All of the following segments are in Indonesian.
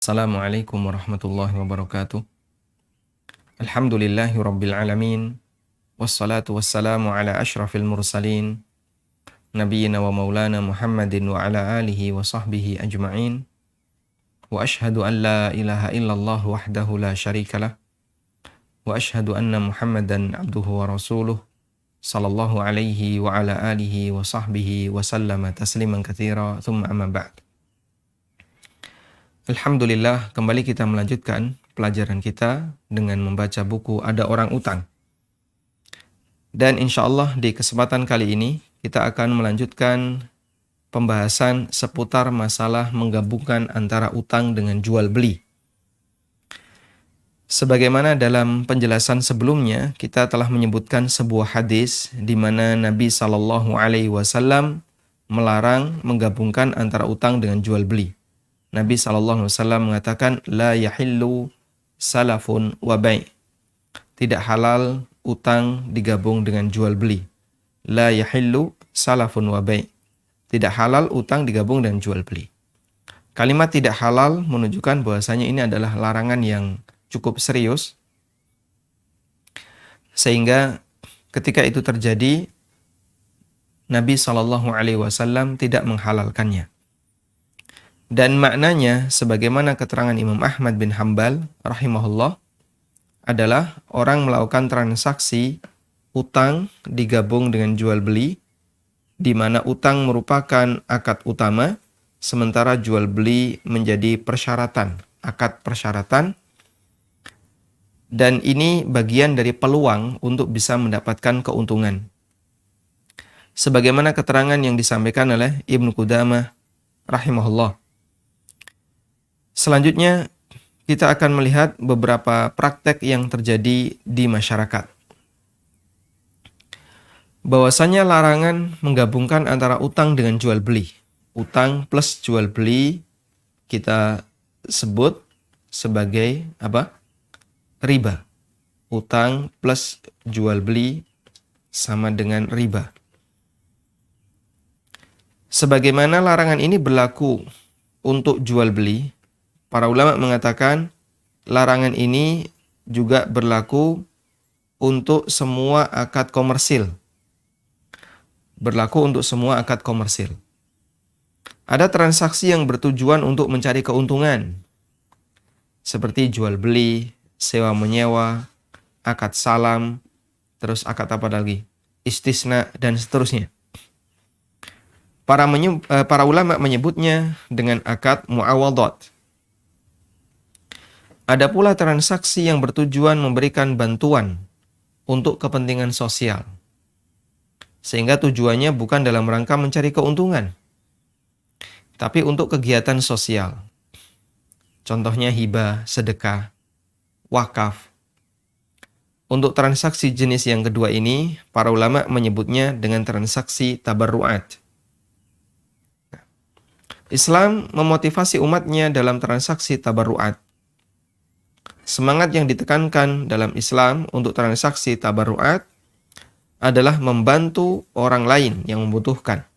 Assalamualaikum warahmatullahi wabarakatuh. Alhamdulillahi rabbil alamin. Wassalatu wassalamu ala ashrafil mursalin. Nabiyyina wa maulana Muhammadin wa ala alihi wa sahbihi ajma'in. Wa ashhadu an la ilaha illallah wahdahu la syarikalah. Wa ashhadu anna Muhammadan abduhu wa rasuluh. Sallallahu alaihi wa ala alihi wa sahbihi wa sallama tasliman katsira. Thumma amma ba'd. Alhamdulillah, kembali kita melanjutkan pelajaran kita dengan membaca buku Ada Orang Utang. Dan insya Allah di kesempatan kali ini kita akan melanjutkan pembahasan seputar masalah menggabungkan antara utang dengan jual beli. Sebagaimana dalam penjelasan sebelumnya, kita telah menyebutkan sebuah hadis di mana Nabi SAW melarang menggabungkan antara utang dengan jual beli. Nabi SAW mengatakan, La yahillu salafun wa bai'. Tidak halal utang digabung dengan jual beli. La yahillu salafun wa bai'. Tidak halal utang digabung dengan jual beli. Kalimat tidak halal menunjukkan bahwasanya ini adalah larangan yang cukup serius. Sehingga ketika itu terjadi, Nabi SAW tidak menghalalkannya. Dan maknanya, sebagaimana keterangan Imam Ahmad bin Hanbal rahimahullah, adalah orang melakukan transaksi utang digabung dengan jual beli, di mana utang merupakan akad utama, sementara jual beli menjadi persyaratan, akad persyaratan, dan ini bagian dari peluang untuk bisa mendapatkan keuntungan. Sebagaimana keterangan yang disampaikan oleh Ibnu Qudamah rahimahullah. Selanjutnya, kita akan melihat beberapa praktek yang terjadi di masyarakat. Bahwasanya larangan menggabungkan antara utang dengan jual beli. Utang plus jual beli kita sebut sebagai apa? Riba. Utang plus jual beli sama dengan riba. Sebagaimana larangan ini berlaku untuk jual beli, para ulama mengatakan larangan ini juga berlaku untuk semua akad komersil. Berlaku untuk semua akad komersil. Ada transaksi yang bertujuan untuk mencari keuntungan, seperti jual beli, sewa menyewa, akad salam, terus akad apa lagi? Istisna, dan seterusnya. Para ulama menyebutnya dengan akad muawadhat. Ada pula transaksi yang bertujuan memberikan bantuan untuk kepentingan sosial. Sehingga tujuannya bukan dalam rangka mencari keuntungan, tapi untuk kegiatan sosial. Contohnya hibah, sedekah, wakaf. Untuk transaksi jenis yang kedua ini, para ulama menyebutnya dengan transaksi tabarru'at. Islam memotivasi umatnya dalam transaksi tabarru'at. Semangat yang ditekankan dalam Islam untuk transaksi tabarru'at adalah membantu orang lain yang membutuhkan.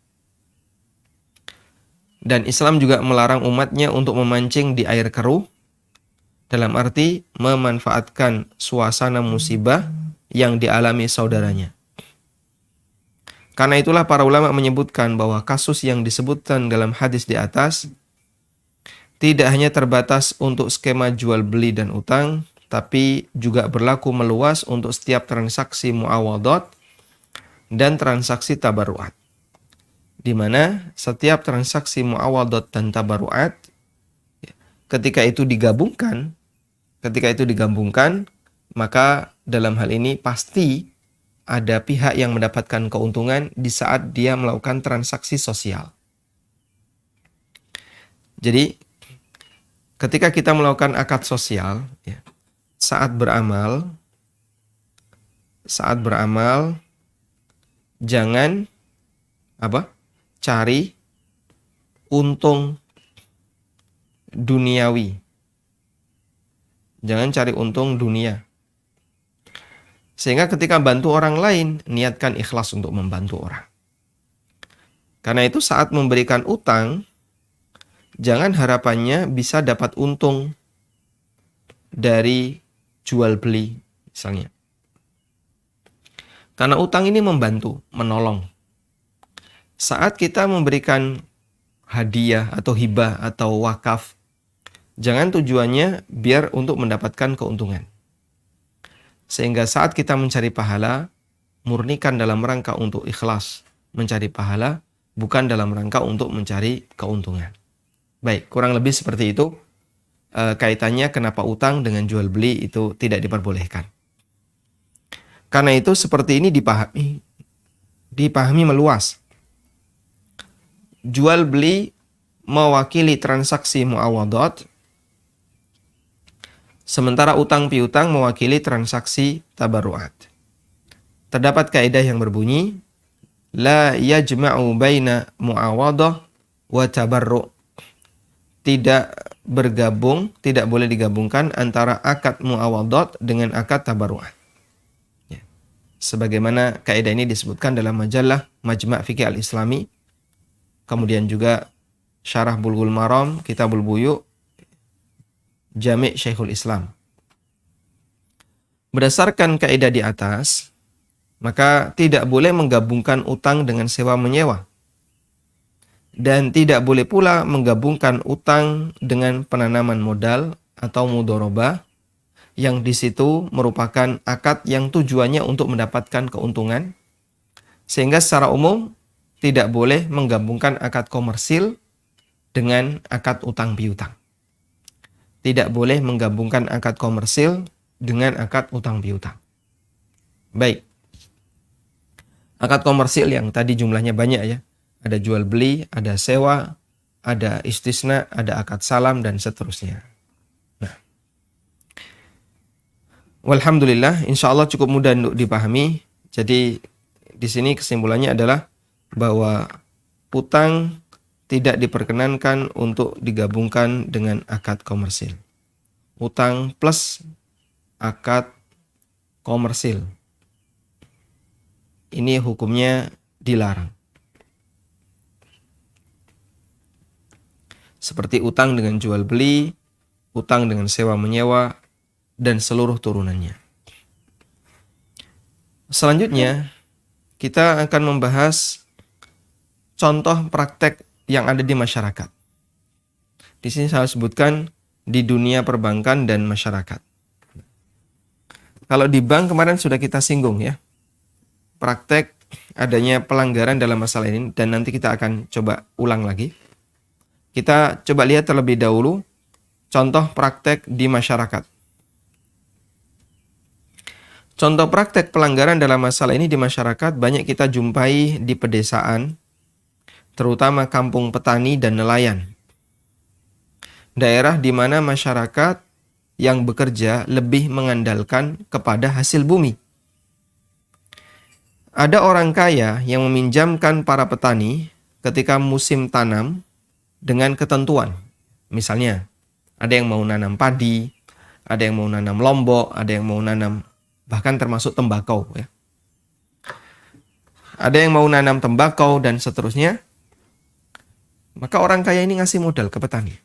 Dan Islam juga melarang umatnya untuk memancing di air keruh, dalam arti memanfaatkan suasana musibah yang dialami saudaranya. Karena itulah para ulama menyebutkan bahwa kasus yang disebutkan dalam hadis di atas tidak hanya terbatas untuk skema jual beli dan utang, tapi juga berlaku meluas untuk setiap transaksi muawadhat dan transaksi tabarru'at. Di mana setiap transaksi muawadhat dan tabarru'at ketika itu digabungkan, maka dalam hal ini pasti ada pihak yang mendapatkan keuntungan di saat dia melakukan transaksi sosial. Jadi ketika kita melakukan akad sosial, saat beramal, jangan cari untung duniawi. Jangan cari untung dunia. Sehingga ketika bantu orang lain, niatkan ikhlas untuk membantu orang. Karena itu saat memberikan utang, jangan harapannya bisa dapat untung dari jual beli misalnya. Karena utang ini membantu, menolong. Saat kita memberikan hadiah atau hibah atau wakaf, jangan tujuannya biar untuk mendapatkan keuntungan. Sehingga saat kita mencari pahala, murnikan dalam rangka untuk ikhlas mencari pahala, bukan dalam rangka untuk mencari keuntungan. Baik, kurang lebih seperti itu kaitannya kenapa utang dengan jual beli itu tidak diperbolehkan. Karena itu seperti ini dipahami meluas. Jual beli mewakili transaksi muawadhat, sementara utang piutang mewakili transaksi tabarruat. Terdapat kaidah yang berbunyi, la yajma'u baina muawadhah wa tabarru'. Tidak bergabung, tidak boleh digabungkan antara akad muawadhat dengan akad tabarruat. Sebagaimana kaidah ini disebutkan dalam majalah Majma' Fiqih Al-Islami, kemudian juga Syarah Bulughul Maram, Kitabul Buyu', Jami' Syekhul Islam. Berdasarkan kaidah di atas, maka tidak boleh menggabungkan utang dengan sewa menyewa. Dan tidak boleh pula menggabungkan utang dengan penanaman modal atau mudharabah, yang di situ merupakan akad yang tujuannya untuk mendapatkan keuntungan, sehingga secara umum tidak boleh menggabungkan akad komersil dengan akad utang piutang. Tidak boleh menggabungkan akad komersil dengan akad utang piutang. Baik. Akad komersil yang tadi jumlahnya banyak ya. Ada jual beli, ada sewa, ada istisna, ada akad salam dan seterusnya. Walhamdulillah, insya Allah cukup mudah untuk dipahami. Jadi di sini kesimpulannya adalah bahwa utang tidak diperkenankan untuk digabungkan dengan akad komersil. Utang plus akad komersil. Ini hukumnya dilarang. Seperti utang dengan jual beli, utang dengan sewa menyewa, dan seluruh turunannya. Selanjutnya, kita akan membahas contoh praktek yang ada di masyarakat. Di sini saya sebutkan di dunia perbankan dan masyarakat. Kalau di bank kemarin sudah kita singgung ya, praktek adanya pelanggaran dalam masalah ini, dan nanti kita akan coba ulang lagi. Kita coba lihat terlebih dahulu contoh praktek di masyarakat. Contoh praktek pelanggaran dalam masalah ini di masyarakat banyak kita jumpai di pedesaan, terutama kampung petani dan nelayan. Daerah di mana masyarakat yang bekerja lebih mengandalkan kepada hasil bumi. Ada orang kaya yang meminjamkan para petani ketika musim tanam dengan ketentuan. Misalnya, ada yang mau nanam padi, ada yang mau nanam lombok, ada yang mau nanam bahkan termasuk tembakau ya. Ada yang mau nanam tembakau dan seterusnya. Maka orang kaya ini ngasih modal ke petani.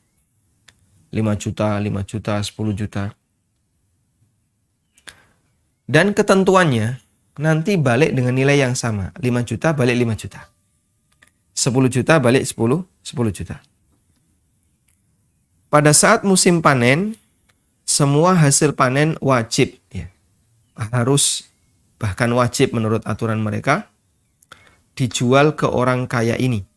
5 juta, 5 juta, 10 juta. Dan ketentuannya nanti balik dengan nilai yang sama. 5 juta balik 5 juta. 10 juta balik 10 juta. Pada saat musim panen, semua hasil panen wajib ya. Harus, bahkan wajib menurut aturan mereka, dijual ke orang kaya ini.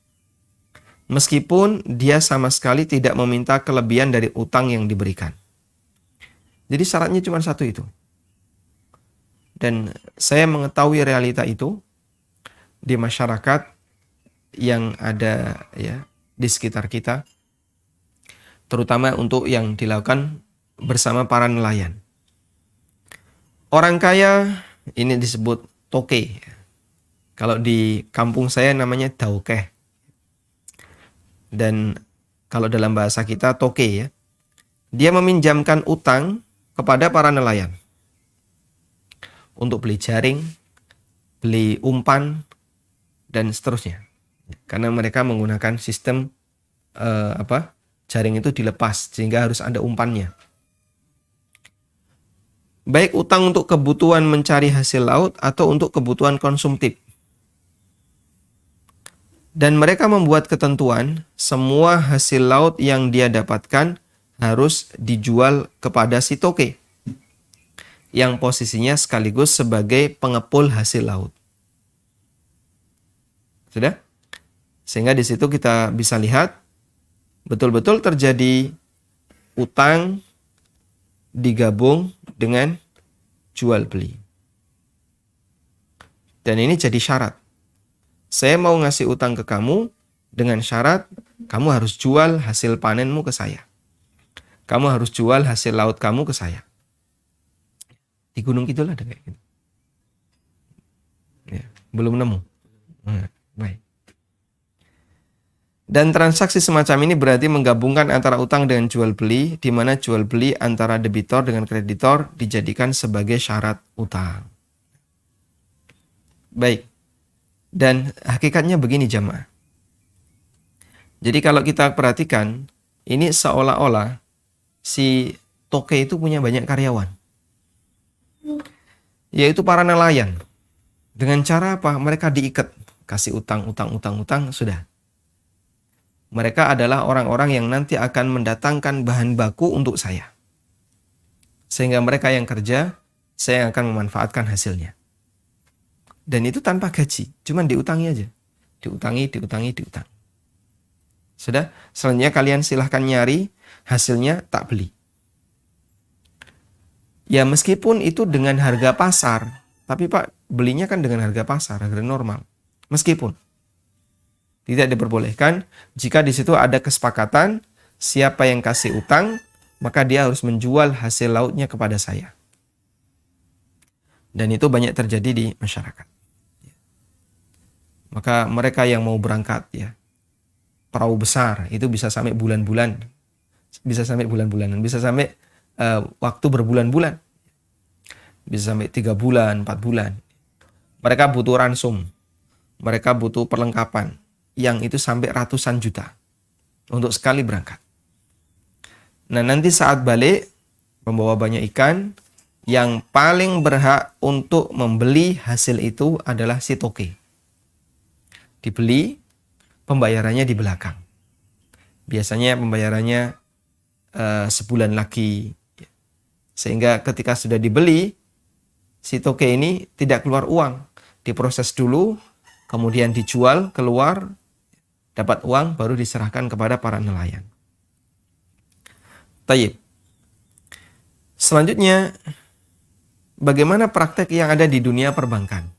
Meskipun dia sama sekali tidak meminta kelebihan dari utang yang diberikan. Jadi syaratnya cuma satu itu. Dan saya mengetahui realita itu di masyarakat yang ada ya di sekitar kita, terutama untuk yang dilakukan bersama para nelayan. Orang kaya ini disebut toke. Kalau di kampung saya namanya daukeh. Dan kalau dalam bahasa kita toke ya. Dia meminjamkan utang kepada para nelayan. Untuk beli jaring, beli umpan, dan seterusnya. Karena mereka menggunakan sistem Jaring itu dilepas sehingga harus ada umpannya. Baik utang untuk kebutuhan mencari hasil laut atau untuk kebutuhan konsumtif. Dan mereka membuat ketentuan, semua hasil laut yang dia dapatkan harus dijual kepada si toke, yang posisinya sekaligus sebagai pengepul hasil laut. Sudah? Sehingga di situ kita bisa lihat, betul-betul terjadi utang digabung dengan jual beli. Dan ini jadi syarat. Saya mau ngasih utang ke kamu dengan syarat kamu harus jual hasil panenmu ke saya. Kamu harus jual hasil laut kamu ke saya. Di Gunung Kidul ada kayak gitu. Ya, belum nemu. Baik. Dan transaksi semacam ini berarti menggabungkan antara utang dengan jual beli, di mana jual beli antara debitor dengan kreditor dijadikan sebagai syarat utang. Baik. Dan hakikatnya begini jamaah. Jadi kalau kita perhatikan, ini seolah-olah si toke itu punya banyak karyawan. Yaitu para nelayan. Dengan cara apa? Mereka diikat. Kasih utang, sudah. Mereka adalah orang-orang yang nanti akan mendatangkan bahan baku untuk saya. Sehingga mereka yang kerja, saya yang akan memanfaatkan hasilnya. Dan itu tanpa gaji, cuman diutangi aja. Diutangi. Sudah, selanjutnya kalian silahkan nyari, hasilnya tak beli. Ya meskipun itu dengan harga pasar, tapi Pak, belinya kan dengan harga pasar, harga normal. Meskipun tidak diperbolehkan jika di situ ada kesepakatan siapa yang kasih utang, maka dia harus menjual hasil lautnya kepada saya. Dan itu banyak terjadi di masyarakat. Maka mereka yang mau berangkat ya, perahu besar itu bisa sampai bulan-bulan, bisa sampai waktu berbulan-bulan, bisa sampai 3 bulan, 4 bulan. Mereka butuh ransum, mereka butuh perlengkapan yang itu sampai ratusan juta untuk sekali berangkat. Nah nanti saat balik, membawa banyak ikan, yang paling berhak untuk membeli hasil itu adalah si toke. Dibeli, pembayarannya di belakang. Biasanya pembayarannya sebulan lagi. Sehingga ketika sudah dibeli, si toke ini tidak keluar uang. Diproses dulu, kemudian dijual, keluar, dapat uang, baru diserahkan kepada para nelayan. Tayyib. Selanjutnya, bagaimana praktek yang ada di dunia perbankan?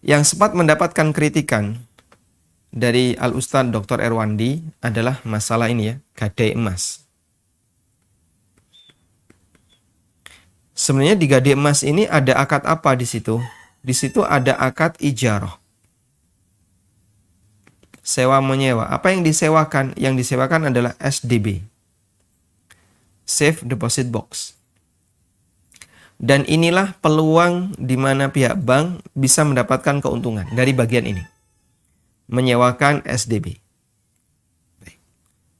Yang sempat mendapatkan kritikan dari Al-Ustadz Dr. Erwandi adalah masalah ini ya, gadai emas. Sebenarnya di gadai emas ini ada akad apa di situ? Di situ ada akad ijarah. Sewa menyewa. Apa yang disewakan? Yang disewakan adalah SDB. Safe Deposit Box. Dan inilah peluang di mana pihak bank bisa mendapatkan keuntungan dari bagian ini. Menyewakan SDB.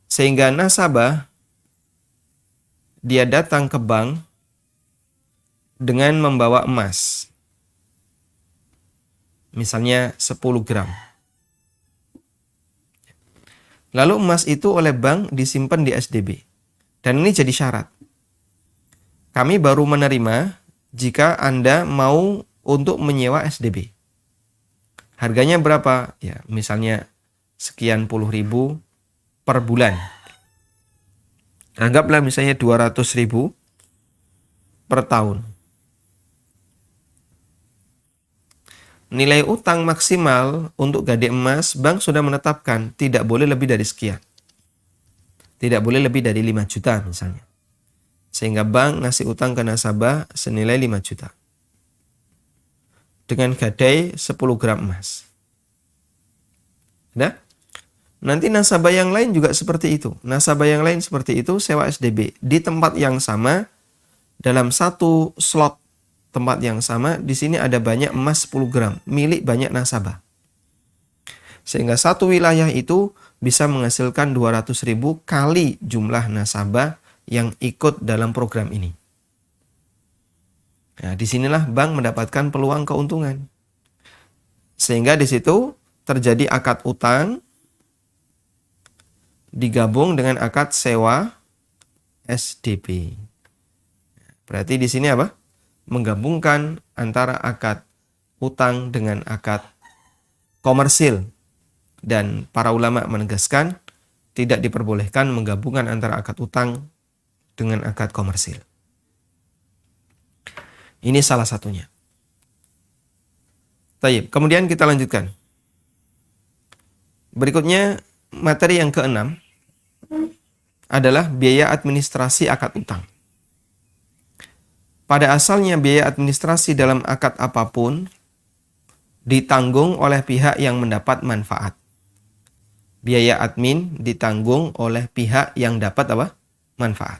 Sehingga nasabah dia datang ke bank dengan membawa emas. Misalnya 10 gram. Lalu emas itu oleh bank disimpan di SDB. Dan ini jadi syarat. Kami baru menerima jika Anda mau untuk menyewa SDB. Harganya berapa? Ya, misalnya sekian puluh ribu per bulan. Anggaplah misalnya 200.000 per tahun. Nilai utang maksimal untuk gadai emas, bank sudah menetapkan tidak boleh lebih dari sekian. Tidak boleh lebih dari 5 juta misalnya. Sehingga bank ngasih utang ke nasabah senilai 5 juta. Dengan gadai 10 gram emas. Nah, nanti nasabah yang lain juga seperti itu. Nasabah yang lain seperti itu sewa SDB. Di tempat yang sama, dalam satu slot tempat yang sama, di sini ada banyak emas 10 gram, milik banyak nasabah. Sehingga satu wilayah itu bisa menghasilkan 200.000 kali jumlah nasabah yang ikut dalam program ini. Nah, disinilah bank mendapatkan peluang keuntungan. Sehingga di situ terjadi akad utang digabung dengan akad sewa SDP. Berarti di sini apa? Menggabungkan antara akad utang dengan akad komersil. Dan para ulama menegaskan tidak diperbolehkan menggabungkan antara akad utang dengan akad komersil. Ini salah satunya. Taib. Kemudian kita lanjutkan. Berikutnya materi yang keenam adalah biaya administrasi akad utang. Pada asalnya biaya administrasi dalam akad apapun ditanggung oleh pihak yang mendapat manfaat. Biaya admin ditanggung oleh pihak yang dapat apa? Manfaat.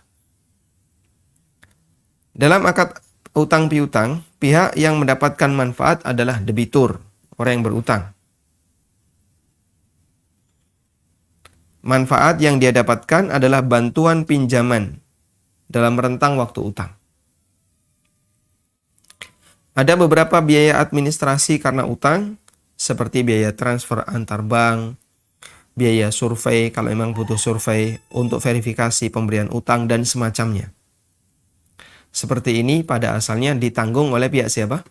Dalam akad utang piutang, pihak yang mendapatkan manfaat adalah debitur, orang yang berutang. Manfaat yang dia dapatkan adalah bantuan pinjaman dalam rentang waktu utang. Ada beberapa biaya administrasi karena utang, seperti biaya transfer antar bank, biaya survei kalau memang butuh survei untuk verifikasi pemberian utang dan semacamnya. Seperti ini pada asalnya ditanggung oleh pihak siapa?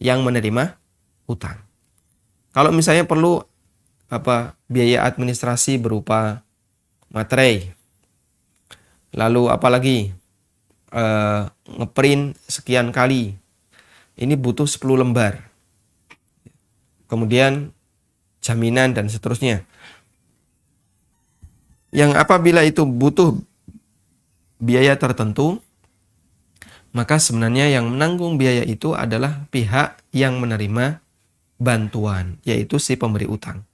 Yang menerima utang. Kalau misalnya perlu biaya administrasi berupa materai, lalu apalagi ngeprint sekian kali, ini butuh 10 lembar. Kemudian jaminan dan seterusnya. Yang apabila itu butuh biaya tertentu, maka sebenarnya yang menanggung biaya itu adalah pihak yang menerima bantuan, yaitu si pemberi utang.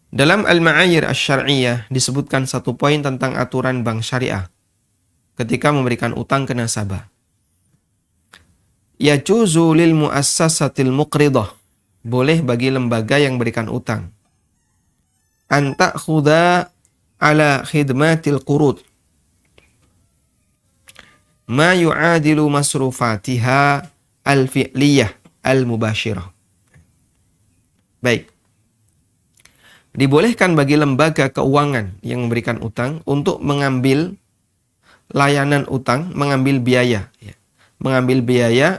Dalam Al-Ma'ayir Asy-Syar'iyyah disebutkan satu poin tentang aturan bank syariah ketika memberikan utang ke nasabah. Yajuzu lil muassasatil muqridah, boleh bagi lembaga yang berikan utang, an ta'khudha ala khidmatil qurud ma yu'adilu masrufatiha al-fi'liyah al-mubashirah. Baik. Dibolehkan bagi lembaga keuangan yang memberikan utang untuk mengambil layanan utang, mengambil biaya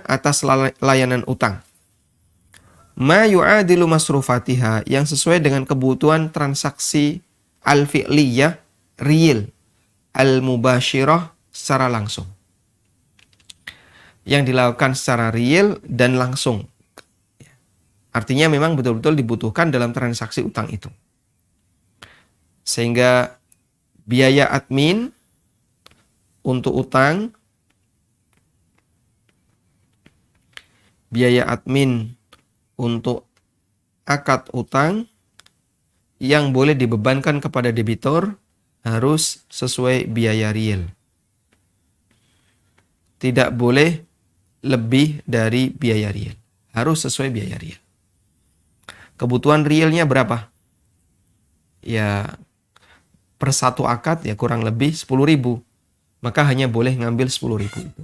atas layanan utang. Ma yu'adilu masrufatiha, yang sesuai dengan kebutuhan transaksi al-fi'liyah, real, al-mubashirah, secara langsung. Yang dilakukan secara real dan langsung. Artinya memang betul-betul dibutuhkan dalam transaksi utang itu. Sehingga biaya admin untuk utang, biaya admin untuk akad utang yang boleh dibebankan kepada debitur harus sesuai biaya real. Tidak boleh lebih dari biaya real. Harus sesuai biaya real. Kebutuhan realnya berapa? Ya, per satu akad ya kurang lebih 10.000. Maka hanya boleh ngambil 10.000 itu.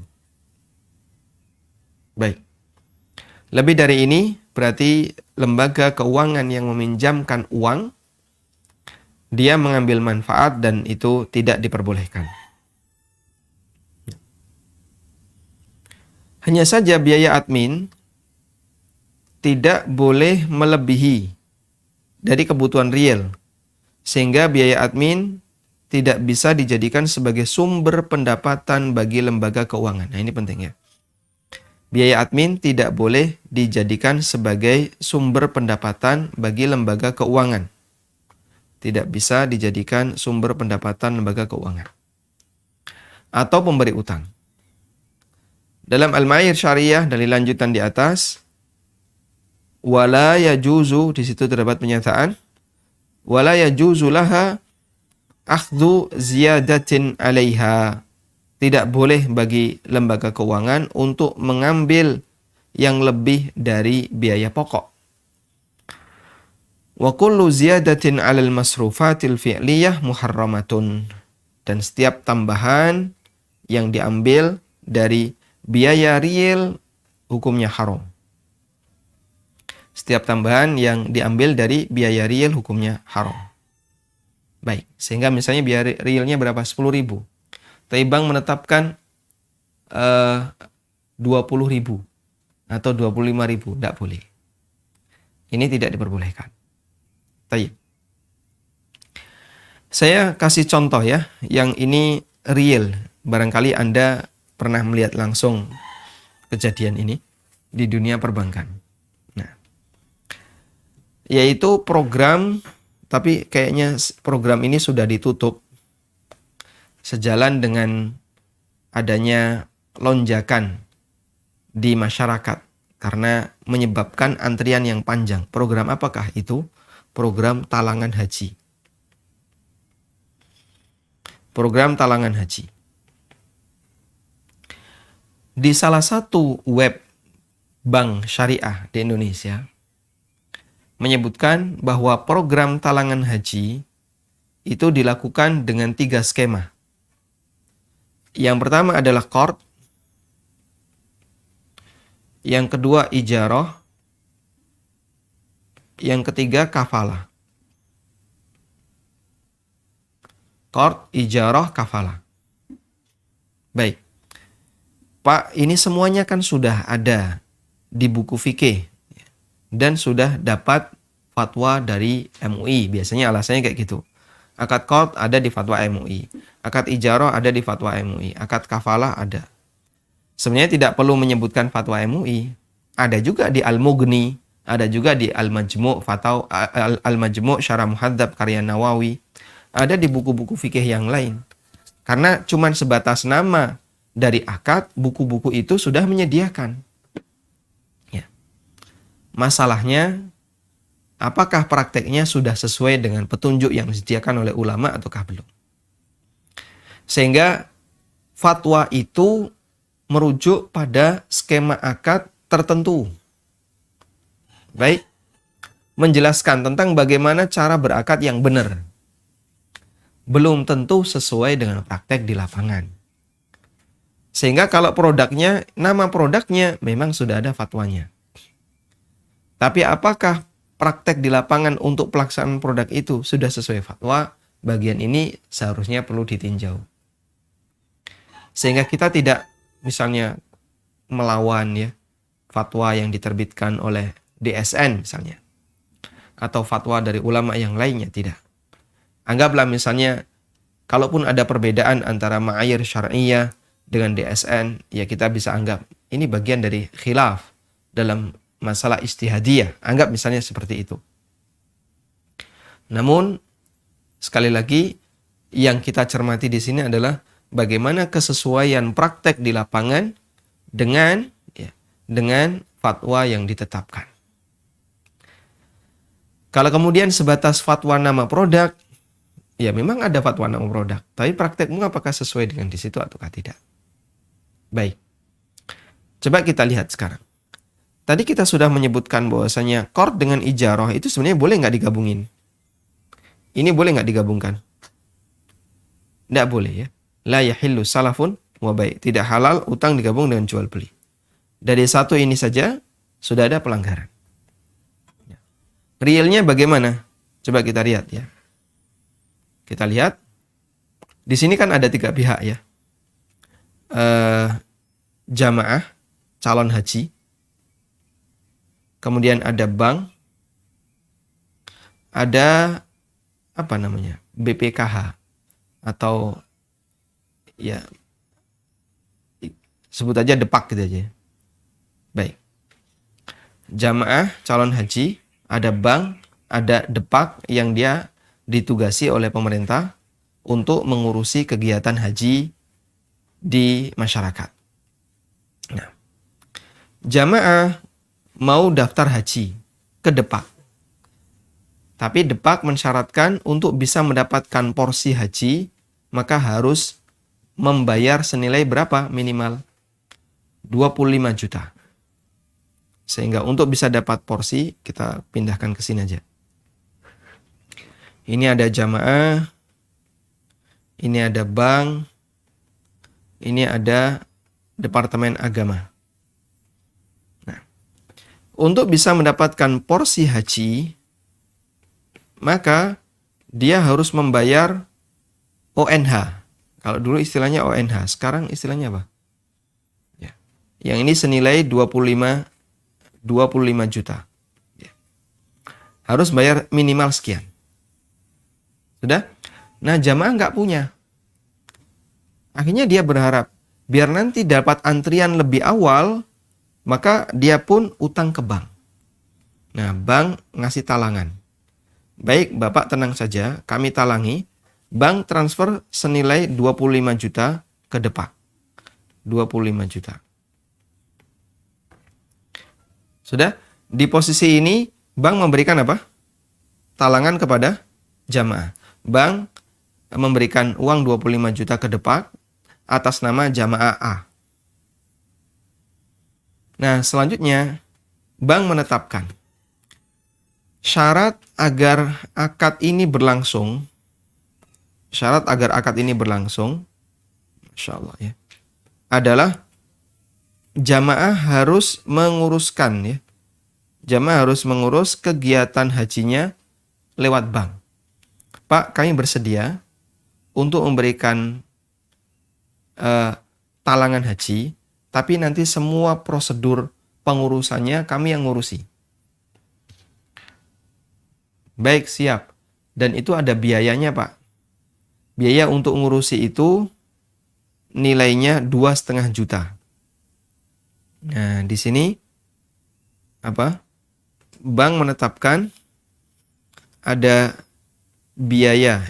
Baik. Lebih dari ini berarti lembaga keuangan yang meminjamkan uang, dia mengambil manfaat dan itu tidak diperbolehkan. Hanya saja biaya admin tidak boleh melebihi dari kebutuhan real, sehingga biaya admin tidak bisa dijadikan sebagai sumber pendapatan bagi lembaga keuangan. Nah, ini penting ya. Biaya admin tidak boleh dijadikan sebagai sumber pendapatan bagi lembaga keuangan. Tidak bisa dijadikan sumber pendapatan lembaga keuangan. Atau pemberi utang. Dalam Al-Ma'ayir Syariah dari lanjutan di atas, wala yajuzu, di situ terdapat pernyataan, wala yajuzu laha akhdhu ziyadatin 'alaiha. Tidak boleh bagi lembaga keuangan untuk mengambil yang lebih dari biaya pokok. Wa kullu ziyadatin 'alal masrufatil fi'liyah muharramatun. Dan setiap tambahan yang diambil dari biaya real hukumnya haram. Setiap tambahan yang diambil dari biaya real hukumnya haram. Baik, sehingga misalnya biaya realnya berapa? 10.000. Tapi bank menetapkan 20.000 atau 25.000, tidak boleh. Ini tidak diperbolehkan. Baik. Saya kasih contoh ya, yang ini real. Barangkali Anda pernah melihat langsung kejadian ini di dunia perbankan. Nah, yaitu program, tapi kayaknya program ini sudah ditutup sejalan dengan adanya lonjakan di masyarakat karena menyebabkan antrian yang panjang. Program apakah itu? Program talangan haji. Program talangan haji. Di salah satu web bank syariah di Indonesia menyebutkan bahwa program talangan haji itu dilakukan dengan 3 skema. Yang pertama adalah qard, yang kedua ijarah, yang ketiga kafalah. Qard, ijarah, kafalah. Baik. Pak, ini semuanya kan sudah ada di buku fikih dan sudah dapat fatwa dari MUI. Biasanya alasannya kayak gitu. Akad qard ada di fatwa MUI. Akad ijarah ada di fatwa MUI. Akad kafalah ada. Sebenarnya tidak perlu menyebutkan fatwa MUI. Ada juga di Al-Mughni, ada juga di Al-Majmu' Al-Majmu' Syarah Muhadzab karya Nawawi. Ada di buku-buku fikih yang lain. Karena cuman sebatas nama dari akad, buku-buku itu sudah menyediakan. Ya. Masalahnya, apakah prakteknya sudah sesuai dengan petunjuk yang disediakan oleh ulama ataukah belum? Sehingga fatwa itu merujuk pada skema akad tertentu. Baik, menjelaskan tentang bagaimana cara berakad yang benar. Belum tentu sesuai dengan praktek di lapangan. Sehingga kalau produknya, nama produknya memang sudah ada fatwanya. Tapi apakah praktek di lapangan untuk pelaksanaan produk itu sudah sesuai fatwa? Bagian ini seharusnya perlu ditinjau. Sehingga kita tidak misalnya melawan ya fatwa yang diterbitkan oleh DSN misalnya. Atau fatwa dari ulama yang lainnya, tidak. Anggaplah misalnya, kalaupun ada perbedaan antara ma'ayir syar'iyyah dengan DSN, ya kita bisa anggap ini bagian dari khilaf dalam masalah ijtihadiyah. Anggap misalnya seperti itu. Namun, sekali lagi, yang kita cermati di sini adalah bagaimana kesesuaian praktek di lapangan dengan fatwa yang ditetapkan. Kalau kemudian sebatas fatwa nama produk, ya memang ada fatwa nama produk, tapi praktekmu apakah sesuai dengan di situ ataukah tidak? Baik. Coba kita lihat sekarang. Tadi kita sudah menyebutkan bahwasanya qard dengan ijarah itu sebenarnya boleh nggak digabungin? Ini boleh nggak digabungkan? Nggak boleh ya. La yahillu salafun wa bai'. Tidak halal utang digabung dengan jual beli. Dari satu ini saja sudah ada pelanggaran. Realnya bagaimana? Coba kita lihat ya. Kita lihat, di sini kan ada 3 pihak ya. Jamaah, calon haji. Kemudian ada bank. Ada, BPKH. Atau, ya, sebut aja depak gitu aja. Baik. Jamaah, calon haji, ada bank, ada depak yang dia ditugasi oleh pemerintah untuk mengurusi kegiatan haji di masyarakat. Nah, jamaah mau daftar haji ke depak. Tapi depak mensyaratkan untuk bisa mendapatkan porsi haji, maka harus membayar senilai berapa minimal? 25 juta. Sehingga untuk bisa dapat porsi, kita pindahkan ke sini aja. Ini ada jamaah, ini ada bank, ini ada Departemen Agama. Nah, untuk bisa mendapatkan porsi haji, maka dia harus membayar ONH. Kalau dulu istilahnya ONH, sekarang istilahnya apa? Ya. Yang ini senilai 25 juta. Ya. Harus bayar minimal sekian. Sudah? Nah, jamaah nggak punya. Akhirnya dia berharap, biar nanti dapat antrian lebih awal, maka dia pun utang ke bank. Nah, bank ngasih talangan. Baik, Bapak tenang saja, kami talangi. Bank transfer senilai 25 juta ke Depak. 25 juta. Sudah? Di posisi ini, bank memberikan apa? Talangan kepada jamaah. Bank memberikan uang 25 juta ke Depak atas nama jamaah A. Nah, selanjutnya, bank menetapkan syarat agar akad ini berlangsung, Masya Allah ya, adalah jamaah harus menguruskan ya. Jamaah harus mengurus kegiatan hajinya lewat bank. Pak, kami bersedia untuk memberikan talangan haji, tapi nanti semua prosedur pengurusannya kami yang ngurusi. Baik, siap. Dan itu ada biayanya, Pak. Biaya untuk ngurusi itu nilainya 2,5 juta. Nah, di sini apa? Bank menetapkan ada biaya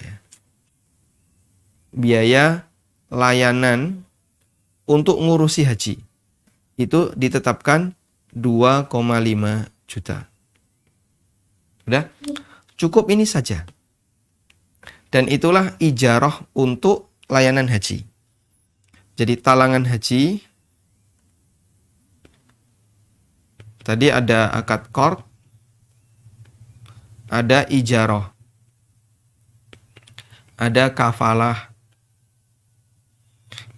layanan untuk ngurusi haji. Itu ditetapkan 2,5 juta. Udah? Cukup ini saja. Dan itulah ijarah untuk layanan haji. Jadi talangan haji, tadi ada akad qard, ada ijarah, ada kafalah.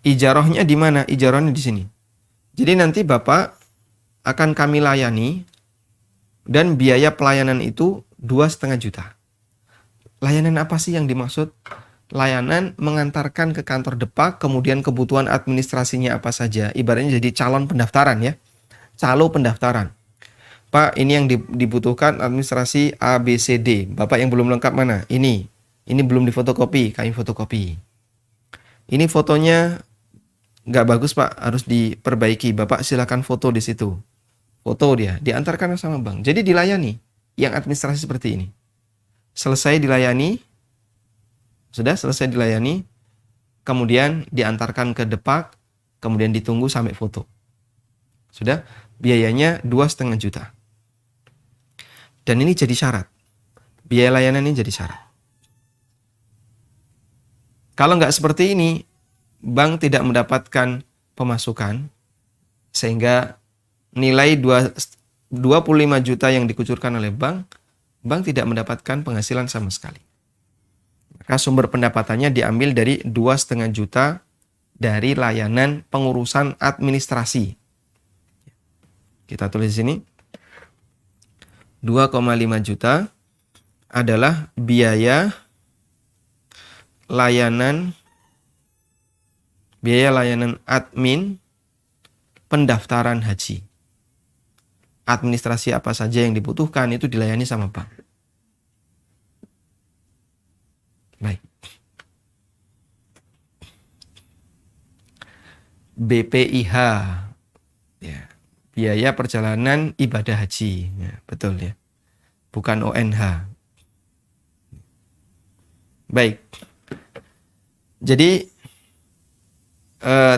Ijarahnya di mana? Ijarahnya di sini. Jadi nanti Bapak akan kami layani dan biaya pelayanan itu 2,5 juta. Layanan apa sih yang dimaksud? Layanan mengantarkan ke kantor Depak, kemudian kebutuhan administrasinya apa saja. Ibaratnya jadi calon pendaftaran ya. Calo pendaftaran. Pak, ini yang dibutuhkan administrasi A, B, C, D. Bapak yang belum lengkap mana? Ini belum difotokopi, kami fotokopi. Ini fotonya nggak bagus Pak, harus diperbaiki. Bapak silakan foto di situ. Foto dia, diantarkan sama bank. Jadi dilayani yang administrasi seperti ini. Selesai dilayani, kemudian diantarkan ke Depak, kemudian ditunggu sampai foto. Sudah, biayanya 2,5 juta. Dan ini jadi syarat. Biaya layanan ini jadi syarat. Kalau nggak seperti ini, bank tidak mendapatkan pemasukan, sehingga nilai 25 juta yang dikucurkan oleh bank tidak mendapatkan penghasilan sama sekali. Maka sumber pendapatannya diambil dari 2,5 juta dari layanan pengurusan administrasi. Kita tulis di sini. 2,5 juta adalah biaya layanan admin pendaftaran haji. Administrasi apa saja yang dibutuhkan itu dilayani sama bank. Baik. BPIH, ya, biaya perjalanan ibadah haji, ya, betul ya, bukan ONH. Baik. Jadi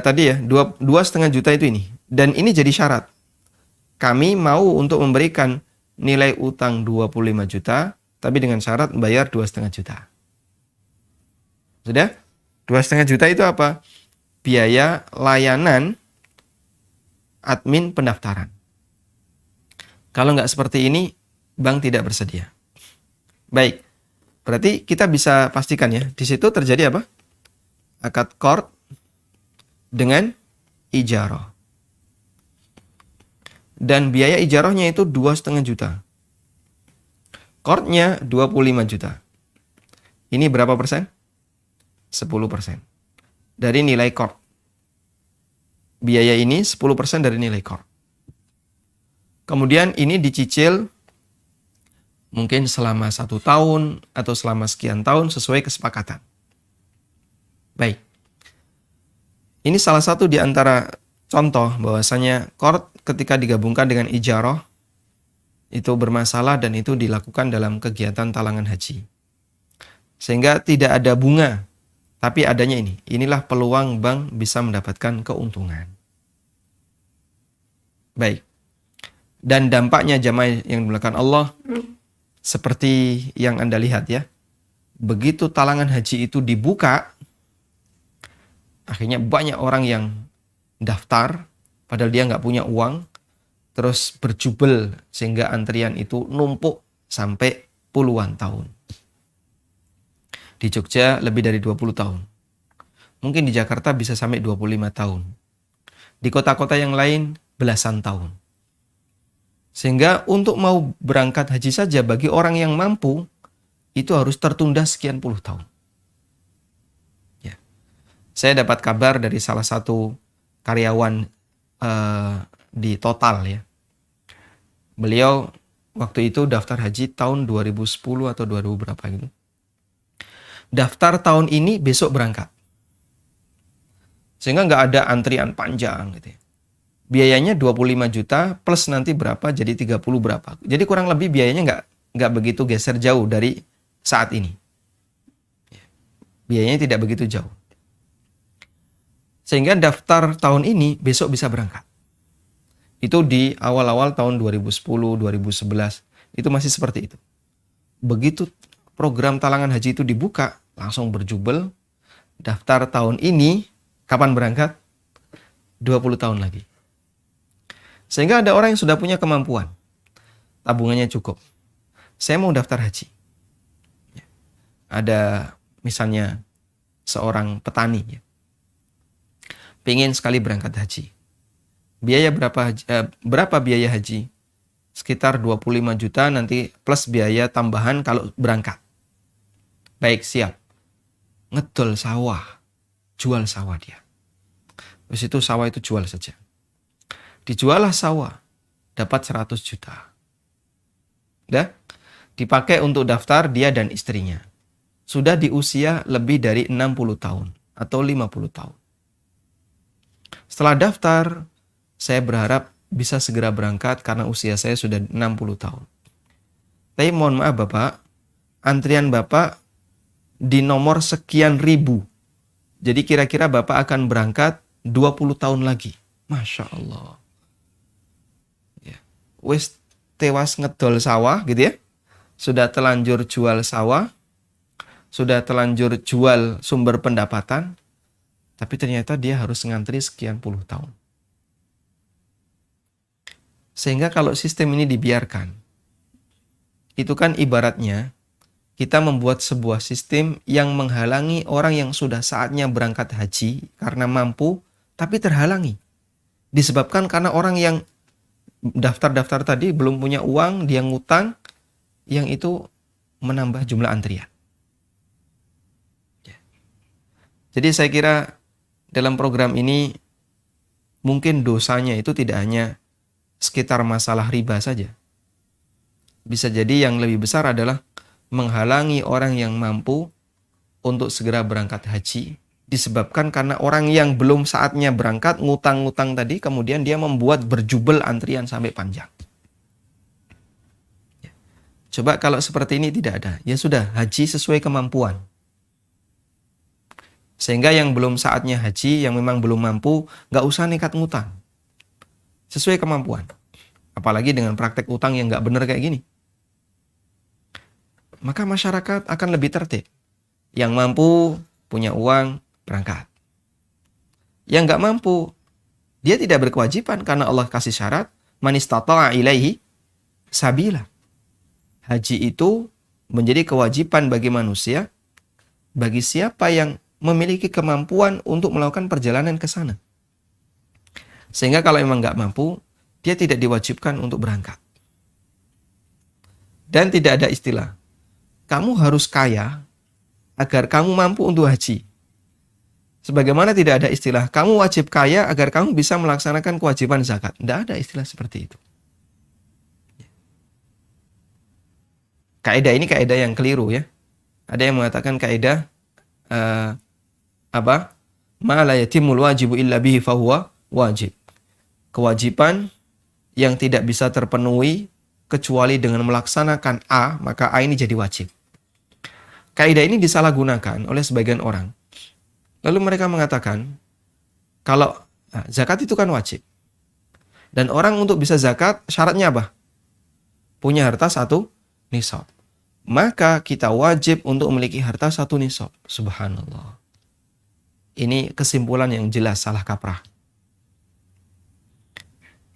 tadi ya 2,5 juta itu ini, dan ini jadi syarat. Kami mau untuk memberikan nilai utang 25 juta, tapi dengan syarat bayar 2,5 juta. Sudah? 2,5 juta itu apa? Biaya layanan admin pendaftaran. Kalau nggak seperti ini, bank tidak bersedia. Baik, Berarti kita bisa pastikan ya, di situ terjadi apa? Akad qard dengan ijarah. Dan biaya ijarahnya itu 2,5 juta. Qardnya 25 juta. Ini berapa persen? 10% dari nilai qard. Biaya ini 10% dari nilai qard. Kemudian ini dicicil mungkin selama 1 tahun atau selama sekian tahun sesuai kesepakatan. Baik. Ini salah satu di antara contoh bahwasanya qard ketika digabungkan dengan ijarah itu bermasalah dan itu dilakukan dalam kegiatan talangan haji. Sehingga tidak ada bunga, tapi adanya ini. Inilah peluang bank bisa mendapatkan keuntungan. Baik. Dan dampaknya jamaah yang dimuliakan Allah, seperti yang Anda lihat ya. Begitu talangan haji itu dibuka, akhirnya banyak orang yang daftar, padahal dia nggak punya uang, terus berjubel sehingga antrian itu numpuk sampai puluhan tahun. Di Jogja lebih dari 20 tahun. Mungkin di Jakarta bisa sampai 25 tahun. Di kota-kota yang lain belasan tahun. Sehingga untuk mau berangkat haji saja bagi orang yang mampu, itu harus tertunda sekian puluh tahun. Ya. Saya dapat kabar dari salah satu karyawan di Total ya. Beliau waktu itu daftar haji tahun 2010 atau 2000 berapa gitu. Daftar tahun ini besok berangkat. Sehingga nggak ada antrian panjang gitu ya. Biayanya 25 juta plus nanti berapa jadi 30 berapa. Jadi kurang lebih biayanya nggak begitu geser jauh dari saat ini. Biayanya tidak begitu jauh. Sehingga daftar tahun ini besok bisa berangkat. Itu di awal-awal tahun 2010, 2011. Itu masih seperti itu. Begitu program talangan haji itu dibuka, langsung berjubel. Daftar tahun ini, kapan berangkat? 20 tahun lagi. Sehingga ada orang yang sudah punya kemampuan. Tabungannya cukup. Saya mau daftar haji. Ada misalnya seorang petani. Ya. Pengen sekali berangkat haji. Biaya berapa biaya haji? Sekitar 25 juta nanti plus biaya tambahan kalau berangkat. Baik, siap. Ngedol sawah. Jual sawah dia. Terus itu sawah itu jual saja. Dijualah sawah. Dapat 100 juta. Udah? Dipakai untuk daftar dia dan istrinya. Sudah di usia lebih dari 60 tahun. Atau 50 tahun. Setelah daftar, saya berharap bisa segera berangkat karena usia saya sudah 60 tahun. Tapi mohon maaf Bapak, antrian Bapak di nomor sekian ribu. Jadi kira-kira Bapak akan berangkat 20 tahun lagi. Masya Allah. Ya. Wis tewas ngedol sawah gitu ya. Sudah telanjur jual sawah. Sudah telanjur jual sumber pendapatan. Tapi ternyata dia harus ngantri sekian puluh tahun. Sehingga kalau sistem ini dibiarkan, itu kan ibaratnya kita membuat sebuah sistem yang menghalangi orang yang sudah saatnya berangkat haji karena mampu, tapi terhalangi. Disebabkan karena orang yang daftar-daftar tadi belum punya uang, dia ngutang, yang itu menambah jumlah antrian. Jadi saya kira dalam program ini mungkin dosanya itu tidak hanya sekitar masalah riba saja. Bisa jadi yang lebih besar adalah menghalangi orang yang mampu untuk segera berangkat haji disebabkan karena orang yang belum saatnya berangkat ngutang-ngutang tadi kemudian dia membuat berjubel antrian sampai panjang. Coba kalau seperti ini tidak ada, ya sudah haji sesuai kemampuan. Sehingga yang belum saatnya haji, yang memang belum mampu, nggak usah nekat ngutang. Sesuai kemampuan. Apalagi dengan praktek utang yang nggak benar kayak gini. Maka masyarakat akan lebih tertib. Yang mampu, punya uang, berangkat. Yang nggak mampu, dia tidak berkewajiban karena Allah kasih syarat, man istata'a ilaihi sabila. Haji itu menjadi kewajiban bagi manusia, bagi siapa yang memiliki kemampuan untuk melakukan perjalanan ke sana. Sehingga kalau memang nggak mampu, dia tidak diwajibkan untuk berangkat. Dan tidak ada istilah, kamu harus kaya agar kamu mampu untuk haji. Sebagaimana tidak ada istilah, kamu wajib kaya agar kamu bisa melaksanakan kewajiban zakat. Tidak ada istilah seperti itu. Kaidah ini kaidah yang keliru ya. Ada yang mengatakan kaidah ma la yatimul wajibu illa bihi fahuwa wajib. Kewajiban yang tidak bisa terpenuhi kecuali dengan melaksanakan A, maka A ini jadi wajib. Kaidah ini disalahgunakan oleh sebagian orang. Lalu mereka mengatakan, kalau zakat itu kan wajib. Dan orang untuk bisa zakat, syaratnya apa? Punya harta 1 nisab. Maka kita wajib untuk memiliki harta 1 nisab. Subhanallah. Ini kesimpulan yang jelas salah kaprah.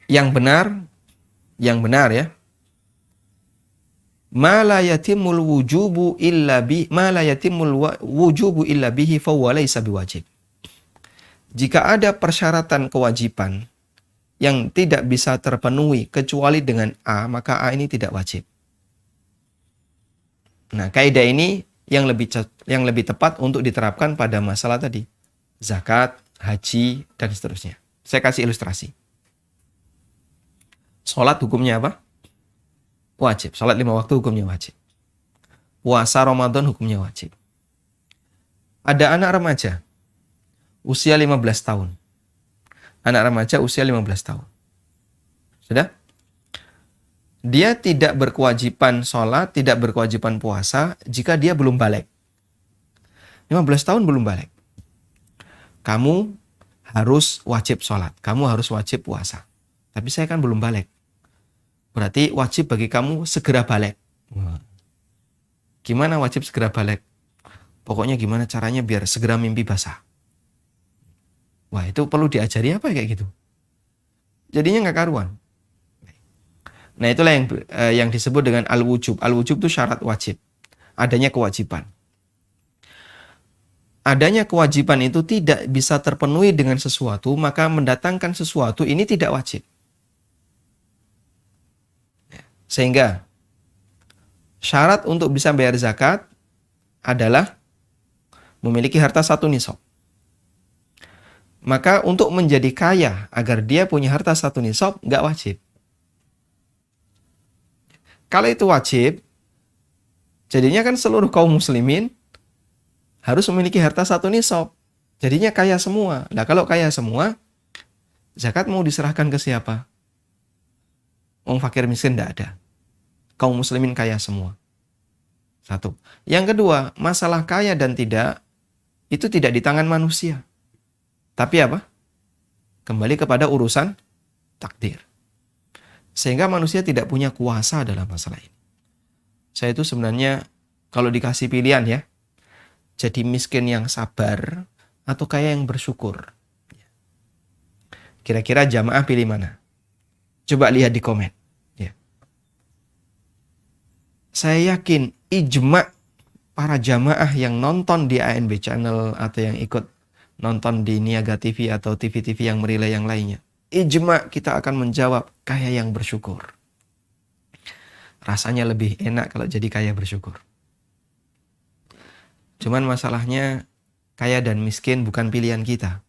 Yang benar ya. Ma la yatimul wujubu illa bihi fa huwa laysa biwajib. Jika ada persyaratan kewajiban yang tidak bisa terpenuhi kecuali dengan A, maka A ini tidak wajib. Nah, kaidah ini yang lebih tepat untuk diterapkan pada masalah tadi. Zakat, haji, dan seterusnya. Saya kasih ilustrasi. Sholat hukumnya apa? Wajib. Sholat 5 waktu hukumnya wajib. Puasa Ramadan hukumnya wajib. Ada anak remaja usia 15 tahun. Anak remaja usia 15 tahun. Sudah? Dia tidak berkewajiban sholat, tidak berkewajiban puasa jika dia belum balik. 15 tahun belum balik. Kamu harus wajib sholat. Kamu harus wajib puasa. Tapi saya kan belum balik. Berarti wajib bagi kamu segera balik. Gimana wajib segera balik? Pokoknya gimana caranya biar segera mimpi basah. Wah, itu perlu diajari apa kayak gitu? Jadinya nggak karuan. Nah, itulah yang disebut dengan al-wujub. Al-wujub itu syarat wajib. Adanya kewajiban. Adanya kewajiban itu tidak bisa terpenuhi dengan sesuatu, maka mendatangkan sesuatu ini tidak wajib. Sehingga syarat untuk bisa bayar zakat adalah memiliki harta 1 nisab. Maka untuk menjadi kaya agar dia punya harta 1 nisab nggak wajib. Kalau itu wajib, jadinya kan seluruh kaum muslimin harus memiliki harta 1 nisab. Jadinya kaya semua. Nah, kalau kaya semua, zakat mau diserahkan ke siapa? Orang fakir miskin tidak ada. Kaum muslimin kaya semua. 1. Yang kedua, masalah kaya dan tidak, itu tidak di tangan manusia. Tapi apa? Kembali kepada urusan takdir. Sehingga manusia tidak punya kuasa dalam masalah ini. Saya itu sebenarnya, kalau dikasih pilihan ya, jadi miskin yang sabar, atau kaya yang bersyukur. Kira-kira jamaah pilih mana? Coba lihat di komen. Saya yakin ijma para jamaah yang nonton di ANB Channel atau yang ikut nonton di Niaga TV atau TV-TV yang merilai yang lainnya. Ijma kita akan menjawab kaya yang bersyukur. Rasanya lebih enak kalau jadi kaya bersyukur. Cuman masalahnya kaya dan miskin bukan pilihan kita.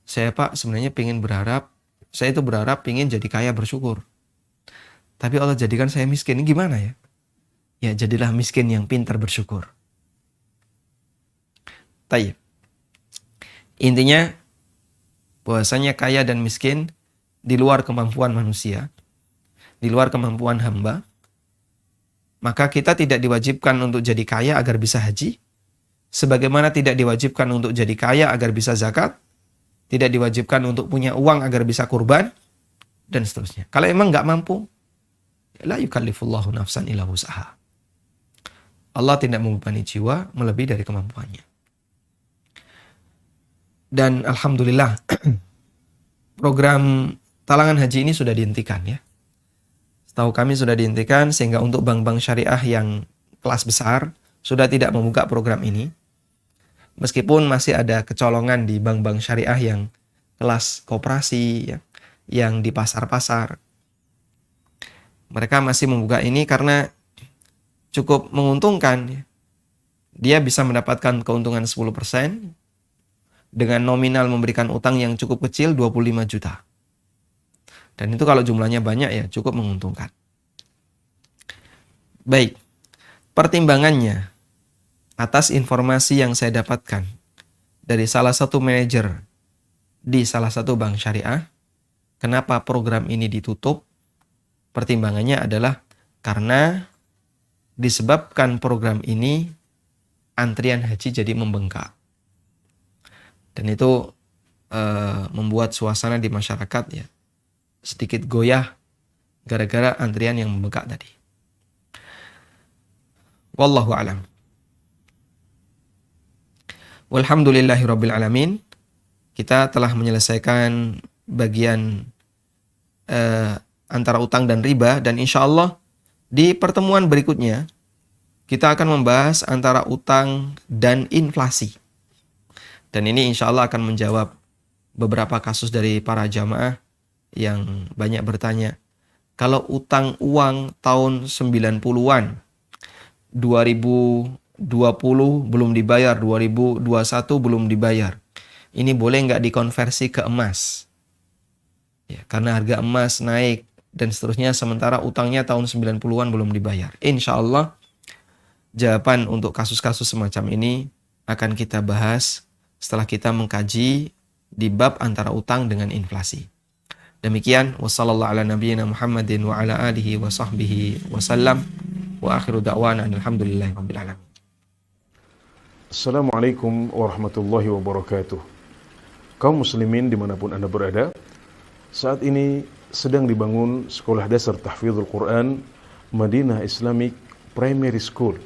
Saya sebenarnya saya itu berharap pengen jadi kaya bersyukur. Tapi Allah jadikan saya miskin, ini gimana ya? Ya jadilah miskin yang pintar bersyukur. Tayyib. Intinya, bahwasanya kaya dan miskin di luar kemampuan manusia, di luar kemampuan hamba, maka kita tidak diwajibkan untuk jadi kaya agar bisa haji, sebagaimana tidak diwajibkan untuk jadi kaya agar bisa zakat, tidak diwajibkan untuk punya uang agar bisa kurban, dan seterusnya. Kalau emang nggak mampu, la yukallifullahu nafsan illa wus'aha. Allah tidak membebani jiwa melebihi dari kemampuannya. Dan alhamdulillah program talangan haji ini sudah dihentikan ya. setahu kami sudah dihentikan, sehingga untuk bank-bank syariah yang kelas besar sudah tidak membuka program ini. Meskipun masih ada kecolongan di bank-bank syariah yang kelas koperasi, yang di pasar-pasar. Mereka masih membuka ini karena cukup menguntungkan. Dia bisa mendapatkan keuntungan 10% dengan nominal memberikan utang yang cukup kecil 25 juta. Dan itu kalau jumlahnya banyak ya cukup menguntungkan. Baik, pertimbangannya atas informasi yang saya dapatkan dari salah satu manajer di salah satu bank syariah, kenapa program ini ditutup? Pertimbangannya adalah karena disebabkan program ini antrian haji jadi membengkak. Dan itu membuat suasana di masyarakat ya sedikit goyah gara-gara antrian yang membengkak tadi. Wallahu a'lam. Walhamdulillahirabbil alamin. Kita telah menyelesaikan bagian antara utang dan riba, dan insya Allah di pertemuan berikutnya kita akan membahas antara utang dan inflasi. Dan ini insya Allah akan menjawab beberapa kasus dari para jamaah yang banyak bertanya, kalau utang uang tahun 90-an, 2020 belum dibayar, 2021 belum dibayar, ini boleh nggak dikonversi ke emas? Ya, karena harga emas naik dan seterusnya, sementara utangnya tahun 90-an belum dibayar. Insya Allah jawaban untuk kasus-kasus semacam ini akan kita bahas setelah kita mengkaji di bab antara utang dengan inflasi. Demikian, wassallallahu ala nabiyyina Muhammadin wa ala alihi wa sahbihi wasallam, wa akhiru da'wana alhamdulillahi rabbil alamin. Assalamualaikum warahmatullahi wabarakatuh. Kaum muslimin dimanapun Anda berada, saat ini sedang dibangun Sekolah Dasar Tahfidzul Quran Madinah Islamic Primary School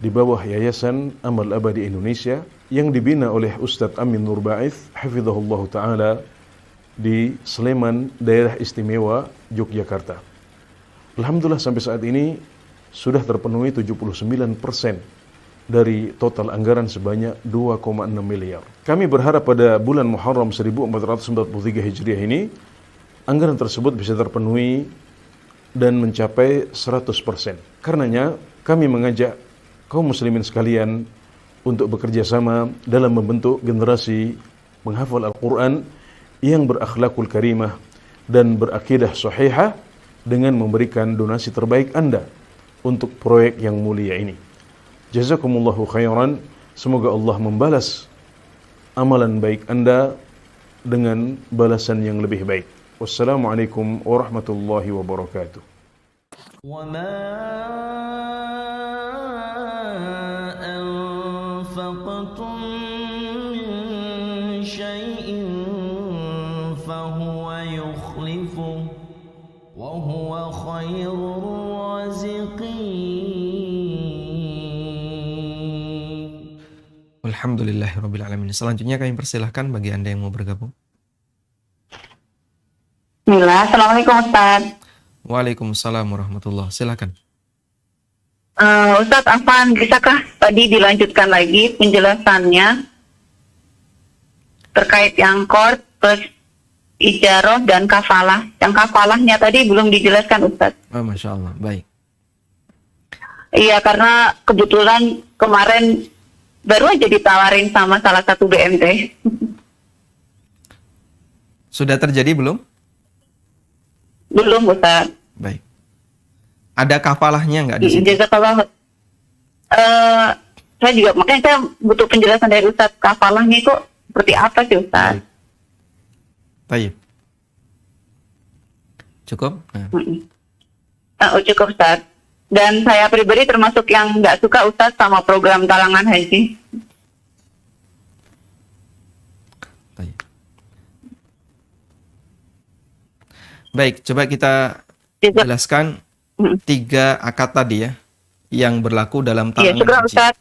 di bawah Yayasan Amal Abadi Indonesia yang dibina oleh Ustadz Amin Nur Ba'ith hafizahullah ta'ala di Sleman, Daerah Istimewa Yogyakarta. Alhamdulillah sampai saat ini sudah terpenuhi 79% dari total anggaran sebanyak 2,6 miliar. Kami berharap pada bulan Muharram 1443 Hijriah ini anggaran tersebut bisa terpenuhi dan mencapai 100%. Karenanya kami mengajak kaum muslimin sekalian untuk bekerja sama dalam membentuk generasi menghafal Al-Quran yang berakhlakul karimah dan berakidah sahihah dengan memberikan donasi terbaik Anda untuk proyek yang mulia ini. Jazakumullahu khairan. Semoga Allah membalas amalan baik Anda dengan balasan yang lebih baik. Wassalamualaikum warahmatullahi wabarakatuh. أنفقتم من شيء فهو يخلفه وهو خير الرازقين. Alhamdulillahirabbil alamin. Selanjutnya kami persilahkan bagi Anda yang mau bergabung. Bismillah. Assalamualaikum Ustaz. Waalaikumsalam warahmatullahi. Silakan. Ustaz Afan, bisakah tadi dilanjutkan lagi penjelasannya terkait yang qard plus ijaroh dan kafalah? Yang kafalahnya tadi belum dijelaskan Ustaz. Oh, Masya Allah, baik. Iya, karena kebetulan kemarin baru aja ditawarin sama salah satu BMT. Sudah terjadi belum? Belum Ustaz. Baik. Ada kafalahnya nggak di situ? Jazakallah. Saya juga, makanya saya butuh penjelasan dari Ustaz, kafalahnya itu seperti apa sih Ustaz? Baik. Cukup? Nah. Cukup Ustaz. Dan saya pribadi termasuk yang nggak suka Ustaz sama program talangan haji. Baik. Baik, coba kita jelaskan 3 akad tadi ya yang berlaku dalam talangan haji.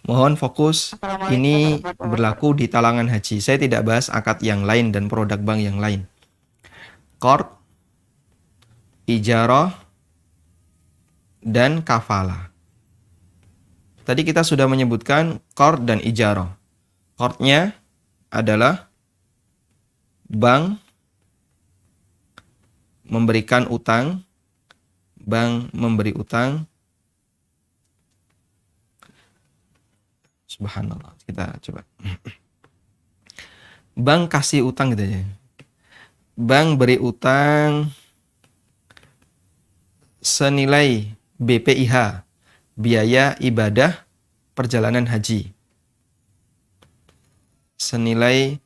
Mohon fokus, ini berlaku di talangan haji. Saya tidak bahas akad yang lain dan produk bank yang lain. Qard, ijarah, dan kafalah. Tadi kita sudah menyebutkan qard dan ijarah. Qardnya adalah bank memberikan utang, bank memberi utang. Subhanallah, kita coba. Bank kasih utang gitu aja. Bank beri utang senilai BPIH, biaya ibadah perjalanan haji. Senilai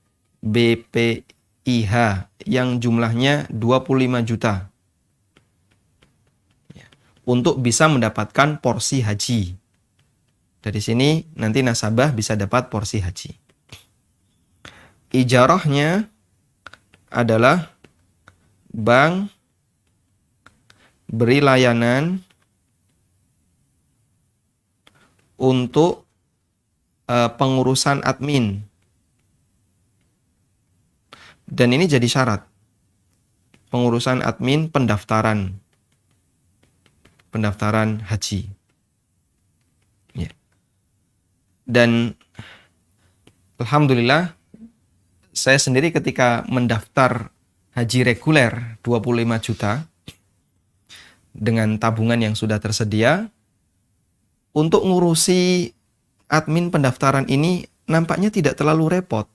BPIH yang jumlahnya 25 juta. Untuk bisa mendapatkan porsi haji. Dari sini nanti nasabah bisa dapat porsi haji. Ijarahnya adalah bank beri layanan untuk pengurusan admin. Dan ini jadi syarat. Pengurusan admin pendaftaran haji. Ya. Dan alhamdulillah saya sendiri ketika mendaftar haji reguler 25 juta dengan tabungan yang sudah tersedia, untuk ngurusi admin pendaftaran ini nampaknya tidak terlalu repot.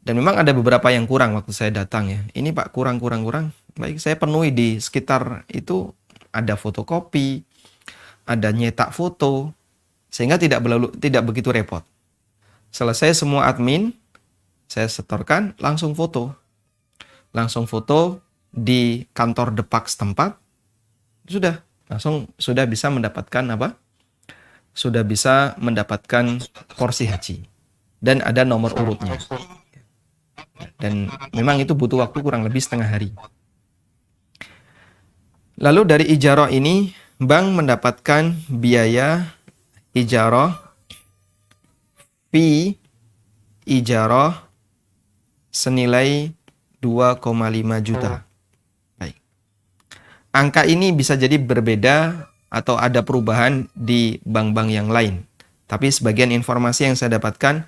Dan memang ada beberapa yang kurang waktu saya datang ya. Ini Pak kurang. Baik, saya penuhi di sekitar itu, ada fotokopi, ada nyetak foto, sehingga tidak begitu repot. Selesai semua admin, saya setorkan, langsung foto di kantor depak setempat, sudah bisa mendapatkan apa? Sudah bisa mendapatkan porsi haji dan ada nomor urutnya. Dan memang itu butuh waktu kurang lebih setengah hari. Lalu dari ijarah ini, bank mendapatkan biaya ijarah, fee ijarah senilai 2,5 juta. Baik. Angka ini bisa jadi berbeda atau ada perubahan di bank-bank yang lain. Tapi sebagian informasi yang saya dapatkan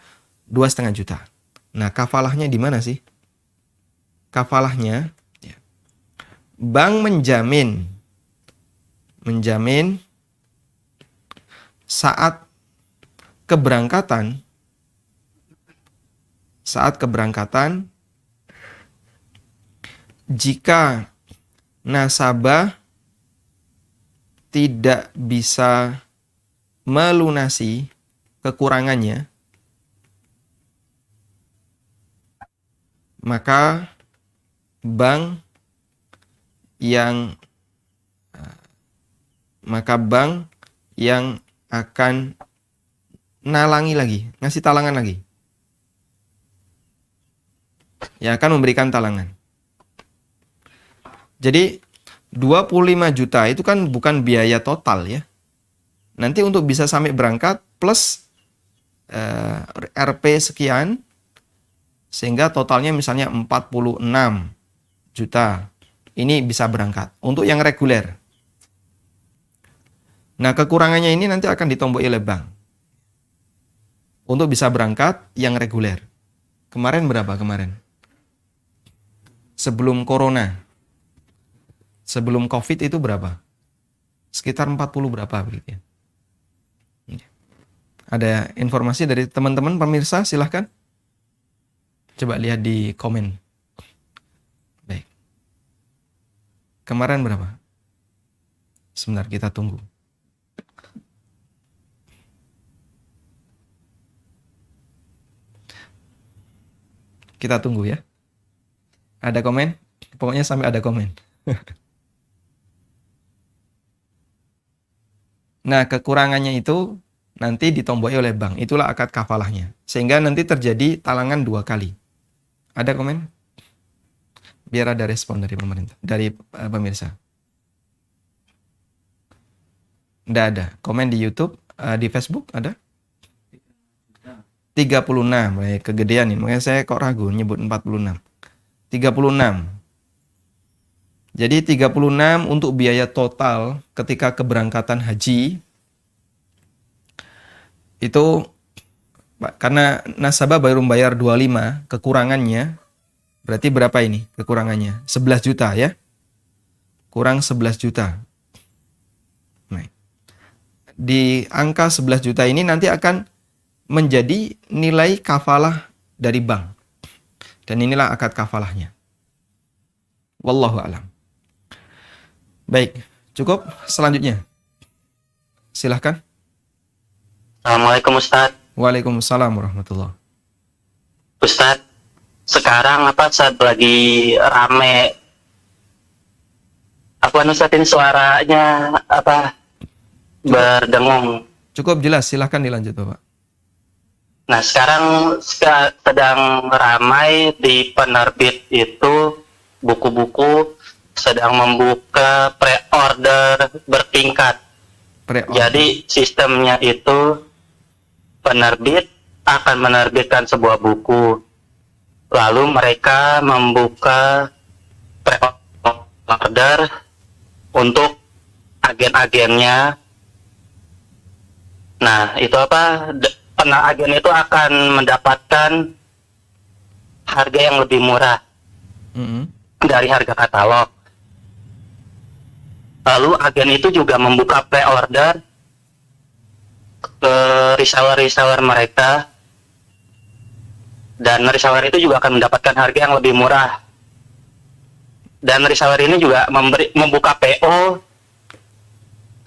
2,5 juta. Nah, kafalahnya di mana sih? Kafalahnya, ya. Bank menjamin saat keberangkatan jika nasabah tidak bisa melunasi kekurangannya, maka bank yang akan nalangi lagi, ngasih talangan lagi. Yang akan memberikan talangan. Jadi 25 juta itu kan bukan biaya total ya. Nanti untuk bisa sampai berangkat plus RP sekian, sehingga totalnya misalnya 46 juta. Ini bisa berangkat untuk yang reguler. Nah, kekurangannya ini nanti akan ditombok oleh bank untuk bisa berangkat yang reguler. Kemarin berapa kemarin? Sebelum corona. Sebelum COVID itu berapa? Sekitar 40 berapa begitu ya. Ada informasi dari teman-teman pemirsa, silahkan. Coba lihat di komen. Baik. Kemarin berapa? Sebentar, kita tunggu. Kita tunggu ya. Ada komen? Pokoknya sampai ada komen. Nah, kekurangannya itu nanti ditomboki oleh bank. Itulah akad kafalahnya. Sehingga nanti terjadi talangan 2 kali. Ada komen? Biar ada respon dari pemerintah, dari pemirsa. Tidak ada. Komen di YouTube, di Facebook ada? 36. Kegedean ini. Makanya saya kok ragu nyebut 46. 36. Jadi 36 untuk biaya total ketika keberangkatan haji. Itu karena nasabah baru membayar 25, kekurangannya berarti berapa ini kekurangannya? 11 juta ya. Kurang 11 juta. Nah, di angka 11 juta ini nanti akan menjadi nilai kafalah dari bank. Dan inilah akad kafalahnya. Wallahu a'lam. Baik, cukup. Selanjutnya. Silahkan. Assalamualaikum Ustadz. Waalaikumsalam warahmatullahi. Ustadz, sekarang saat lagi rame Ustadz ini suaranya berdengung. Cukup jelas, silahkan dilanjut Bapak. Nah, sekarang sedang ramai di penerbit itu buku-buku sedang membuka pre-order bertingkat. Jadi sistemnya itu penerbit akan menerbitkan sebuah buku, lalu mereka membuka pre-order untuk agen-agennya. Nah, itu agen itu akan mendapatkan harga yang lebih murah dari harga katalog. Lalu agen itu juga membuka pre-order ke reseller-reseller mereka, dan reseller itu juga akan mendapatkan harga yang lebih murah. Dan reseller ini juga membuka PO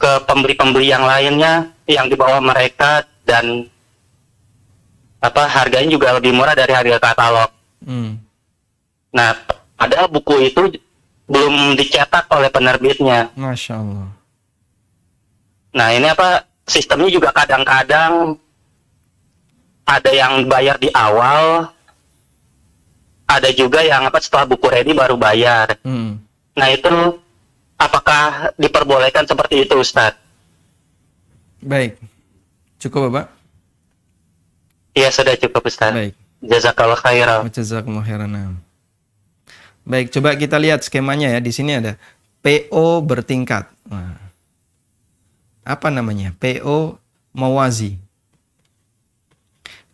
ke pembeli-pembeli yang lainnya yang di bawah mereka, dan harganya juga lebih murah dari harga katalog. Nah, padahal buku itu belum dicetak oleh penerbitnya. Masya Allah. Nah, ini sistemnya juga kadang-kadang ada yang bayar di awal, ada juga yang setelah buku ready baru bayar. Nah, itu apakah diperbolehkan seperti itu, Ustadz? Baik. Cukup Bapak? Iya, sudah cukup, Ustadz. Baik. Jazakallah khairan. Jazakumullah khairan. Baik, coba kita lihat skemanya ya. Di sini ada PO bertingkat. Nah, apa namanya? PO mawazi.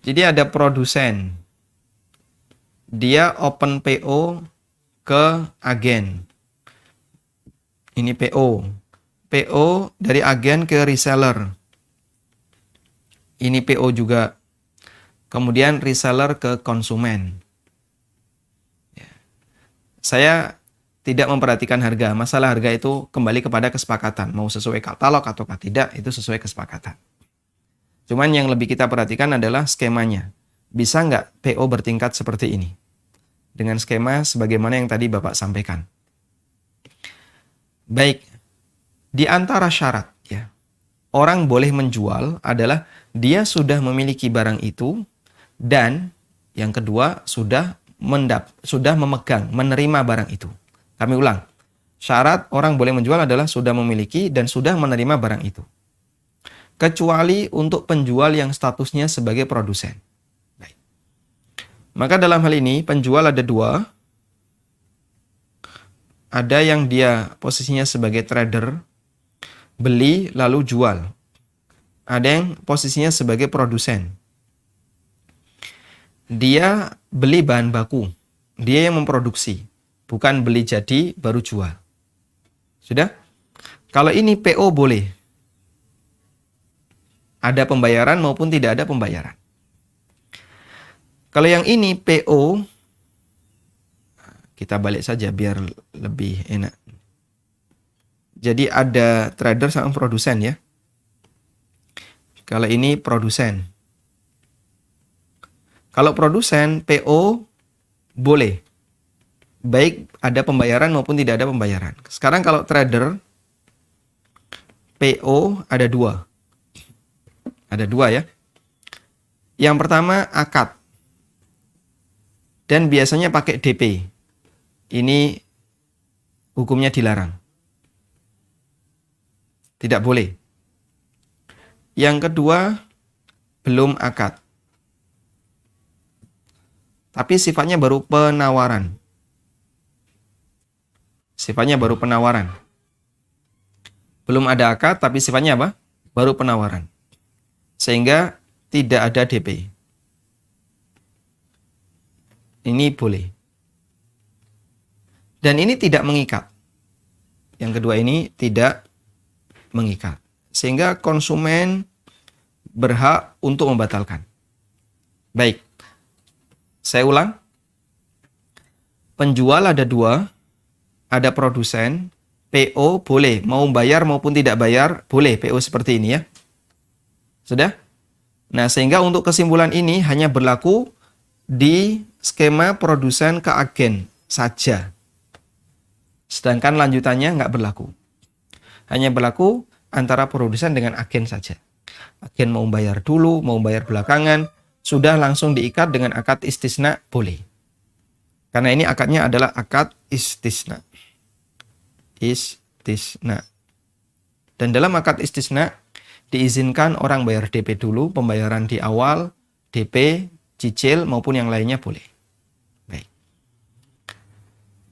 Jadi ada produsen. Dia open PO ke agen. Ini PO. PO dari agen ke reseller. Ini PO juga. Kemudian reseller ke konsumen. Saya tidak memperhatikan harga. Masalah harga itu kembali kepada kesepakatan. Mau sesuai katalog atau tidak, itu sesuai kesepakatan. Cuman yang lebih kita perhatikan adalah skemanya. Bisa nggak PO bertingkat seperti ini? Dengan skema sebagaimana yang tadi Bapak sampaikan. Baik, di antara syarat, ya, orang boleh menjual adalah dia sudah memiliki barang itu, dan yang kedua sudah memegang, menerima barang itu. Kami ulang. Syarat orang boleh menjual adalah sudah memiliki dan sudah menerima barang itu. Kecuali untuk penjual yang statusnya sebagai produsen. Baik. Maka dalam hal ini penjual ada dua. Ada yang dia posisinya sebagai trader, beli lalu jual. Ada yang posisinya sebagai produsen. Dia beli bahan baku, dia yang memproduksi, bukan beli jadi baru jual. Sudah? Kalau ini PO boleh. Ada pembayaran maupun tidak ada pembayaran. Kalau yang ini PO, kita balik saja biar lebih enak. Jadi ada trader sama produsen ya. Kalau ini produsen. Kalau produsen, PO boleh. Baik ada pembayaran maupun tidak ada pembayaran. Sekarang kalau trader, PO ada dua. Ada dua ya. Yang pertama akad. Dan biasanya pakai DP. Ini hukumnya dilarang. Tidak boleh. Yang kedua, belum akad. Tapi sifatnya baru penawaran. Sifatnya baru penawaran. Belum ada akad, tapi sifatnya apa? Baru penawaran. Sehingga tidak ada DP. Ini boleh. Dan ini tidak mengikat. Yang kedua ini tidak mengikat. Sehingga konsumen berhak untuk membatalkan. Baik. Saya ulang. Penjual ada dua. Ada produsen. PO boleh. Mau bayar maupun tidak bayar, boleh PO seperti ini ya. Sudah? Nah, sehingga untuk kesimpulan ini hanya berlaku di skema produsen ke agen saja. Sedangkan lanjutannya nggak berlaku. Hanya berlaku antara produsen dengan agen saja. Agen mau bayar dulu, mau bayar belakangan, sudah langsung diikat dengan akad istisna, boleh. Karena ini akadnya adalah akad istisna. Istisna. Dan dalam akad istisna, diizinkan orang bayar DP dulu, pembayaran di awal, DP, cicil, maupun yang lainnya boleh. Baik.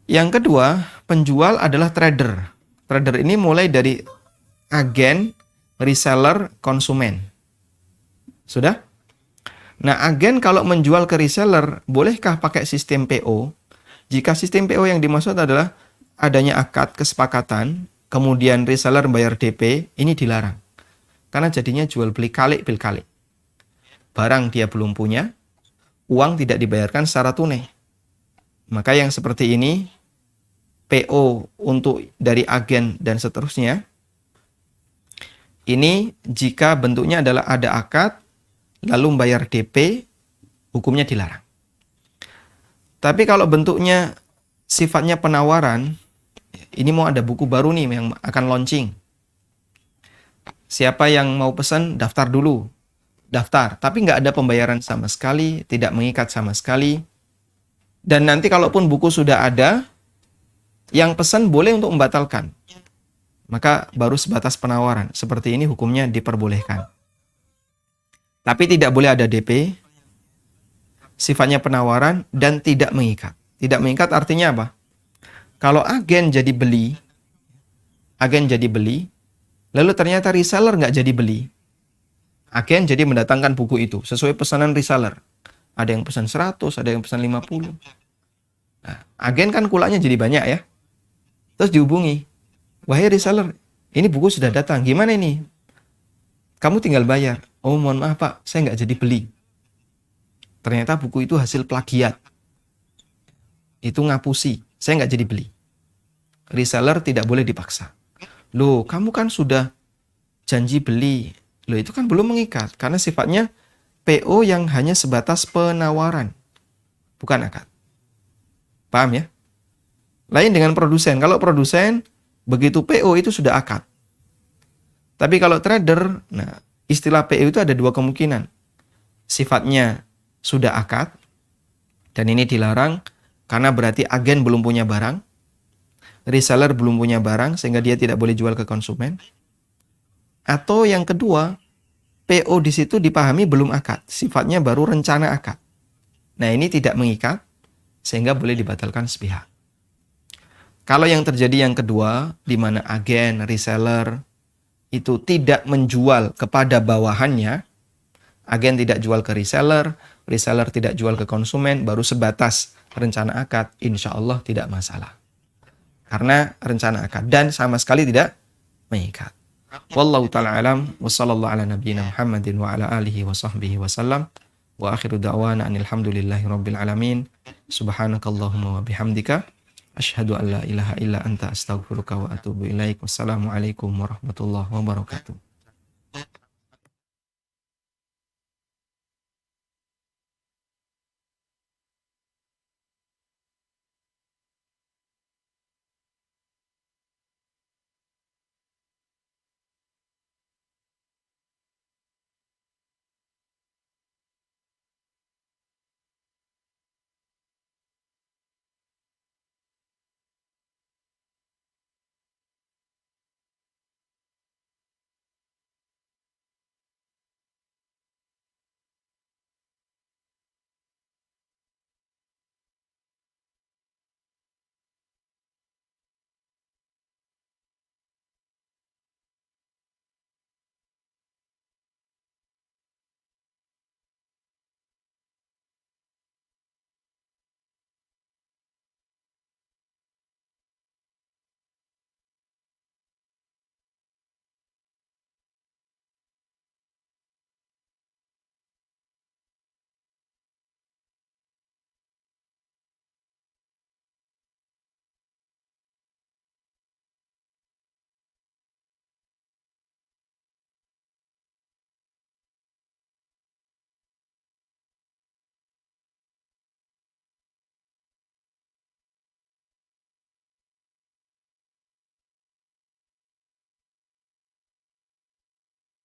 Yang kedua, penjual adalah trader. Trader ini mulai dari agen, reseller, konsumen. Sudah? Nah, agen kalau menjual ke reseller, bolehkah pakai sistem PO? Jika sistem PO yang dimaksud adalah adanya akad kesepakatan, kemudian reseller bayar DP, ini dilarang. Karena jadinya jual beli kalik bil kalik. Barang dia belum punya, uang tidak dibayarkan secara tunai. Maka yang seperti ini, PO untuk dari agen dan seterusnya, ini jika bentuknya adalah ada akad, lalu membayar DP, hukumnya dilarang. Tapi kalau bentuknya sifatnya penawaran, ini mau ada buku baru nih yang akan launching. Siapa yang mau pesan, daftar dulu. Daftar, tapi nggak ada pembayaran sama sekali, tidak mengikat sama sekali. Dan nanti kalaupun buku sudah ada, yang pesan boleh untuk membatalkan. Maka baru sebatas penawaran. Seperti ini hukumnya diperbolehkan. Tapi tidak boleh ada DP, sifatnya penawaran, dan tidak mengikat. Tidak mengikat artinya apa? Kalau agen jadi beli, lalu ternyata reseller nggak jadi beli. Agen jadi mendatangkan buku itu sesuai pesanan reseller. Ada yang pesan 100, ada yang pesan 50. Nah, agen kan kulanya jadi banyak ya. Terus dihubungi. Wahai reseller, ini buku sudah datang. Gimana ini? Kamu tinggal bayar. Oh, mohon maaf Pak, saya nggak jadi beli. Ternyata buku itu hasil plagiat. Itu ngapusi. Saya nggak jadi beli. Reseller tidak boleh dipaksa. Loh, kamu kan sudah janji beli. Loh, itu kan belum mengikat. Karena sifatnya PO yang hanya sebatas penawaran. Bukan akad. Paham ya? Lain dengan produsen. Kalau produsen, begitu PO itu sudah akad. Tapi kalau trader, nah istilah PO itu ada dua kemungkinan. Sifatnya sudah akad, dan ini dilarang karena berarti agen belum punya barang, reseller belum punya barang, sehingga dia tidak boleh jual ke konsumen. Atau yang kedua, PO di situ dipahami belum akad, sifatnya baru rencana akad. Nah ini tidak mengikat, sehingga boleh dibatalkan sepihak. Kalau yang terjadi yang kedua, di mana agen, reseller, itu tidak menjual kepada bawahannya, agen tidak jual ke reseller, reseller tidak jual ke konsumen, baru sebatas rencana akad, insya Allah tidak masalah. Karena rencana akad dan sama sekali tidak mengikat. Wallahu ta'ala alam, wa sallallahu ala nabiyyina Muhammadin wa ala alihi wa sahbihi wa sallam, wa akhiru da'wana anilhamdulillahi rabbil alamin, subhanakallahumma wa bihamdika, asyhadu an la ilaha illa anta astaghfiruka wa atubu ilaik. Wassalamualaikum warahmatullahi wabarakatuh.